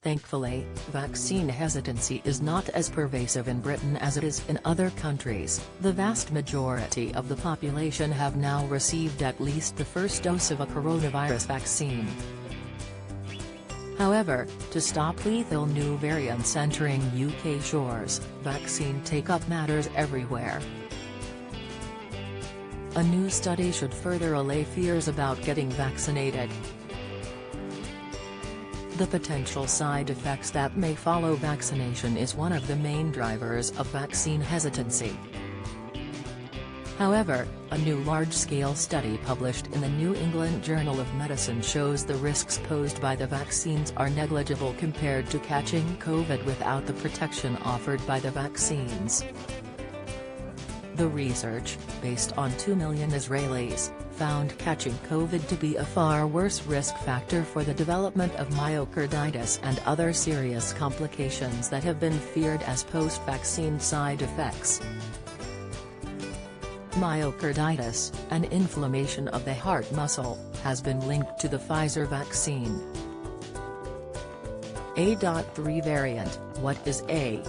Thankfully, vaccine hesitancy is not as pervasive in Britain as it is in other countries. The vast majority of the population have now received at least the first dose of a coronavirus vaccine. However, to stop lethal new variants entering UK shores, vaccine take-up matters everywhere. A new study should further allay fears about getting vaccinated. The potential side effects that may follow vaccination is one of the main drivers of vaccine hesitancy. However, a new large-scale study published in the New England Journal of Medicine shows the risks posed by the vaccines are negligible compared to catching COVID without the protection offered by the vaccines. The research, based on 2 million Israelis, found catching COVID to be a far worse risk factor for the development of myocarditis and other serious complications that have been feared as post-vaccine side effects. Myocarditis, an inflammation of the heart muscle, has been linked to the Pfizer vaccine. A.3 variant. What is A.3?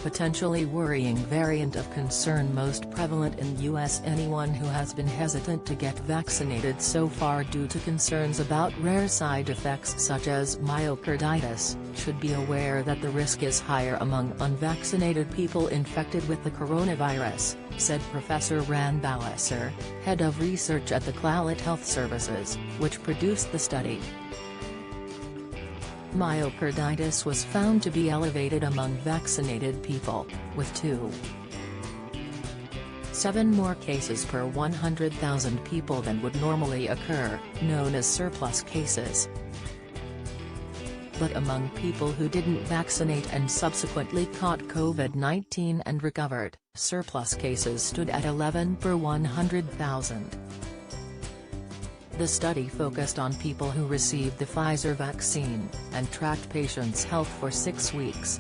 Potentially worrying variant of concern most prevalent in U.S. Anyone who has been hesitant to get vaccinated so far due to concerns about rare side effects such as myocarditis, should be aware that the risk is higher among unvaccinated people infected with the coronavirus, said Professor Ran Balisser, head of research at the Clallat Health Services, which produced the study. Myocarditis was found to be elevated among vaccinated people, with 2.7 more cases per 100,000 people than would normally occur, known as surplus cases. But among people who didn't vaccinate and subsequently caught COVID-19 and recovered, surplus cases stood at 11 per 100,000. The study focused on people who received the Pfizer vaccine, and tracked patients' health for 6 weeks.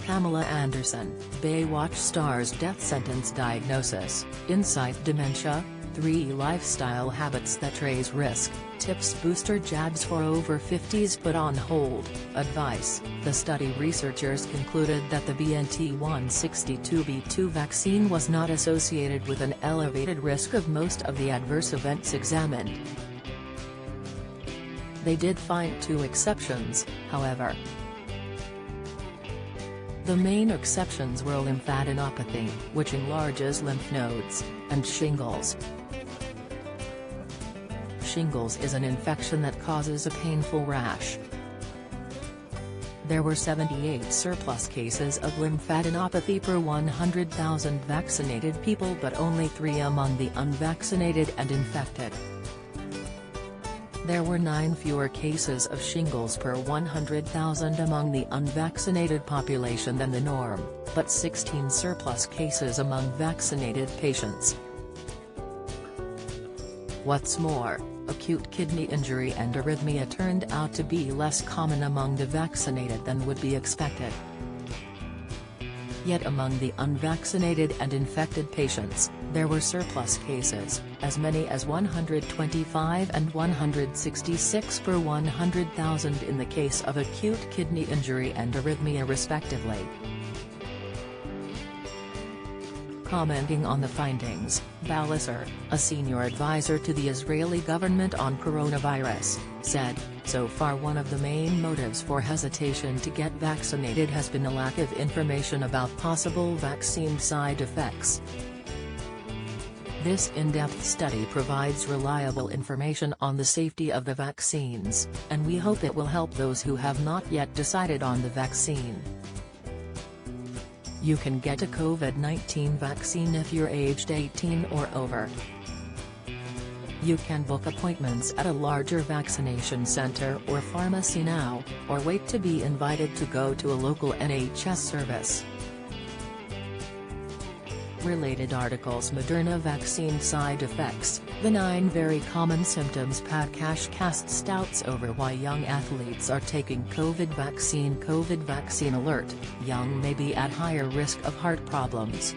Pamela Anderson, Baywatch star's death sentence diagnosis, insight dementia, 3 lifestyle habits that raise risk, tips booster jabs for over 50s put on hold, advice. The study researchers concluded that the BNT162b2 vaccine was not associated with an elevated risk of most of the adverse events examined. They did find 2 exceptions, however. The main exceptions were lymphadenopathy, which enlarges lymph nodes, and shingles. Shingles is an infection that causes a painful rash. There were 78 surplus cases of lymphadenopathy per 100,000 vaccinated people but only 3 among the unvaccinated and infected. There were 9 fewer cases of shingles per 100,000 among the unvaccinated population than the norm, but 16 surplus cases among vaccinated patients. What's more, acute kidney injury and arrhythmia turned out to be less common among the vaccinated than would be expected. Yet among the unvaccinated and infected patients, there were surplus cases, as many as 125 and 166 per 100,000 in the case of acute kidney injury and arrhythmia respectively. Commenting on the findings, Balisser, a senior advisor to the Israeli government on coronavirus, said, "So far one of the main motives for hesitation to get vaccinated has been a lack of information about possible vaccine side effects. This in-depth study provides reliable information on the safety of the vaccines, and we hope it will help those who have not yet decided on the vaccine. You can get a COVID-19 vaccine if you're aged 18 or over. You can book appointments at a larger vaccination center or pharmacy now, or wait to be invited to go to a local NHS service." Related articles: Moderna vaccine side effects, the 9 very common symptoms. Podcast casts doubts over why young athletes are taking COVID vaccine alert, young may be at higher risk of heart problems.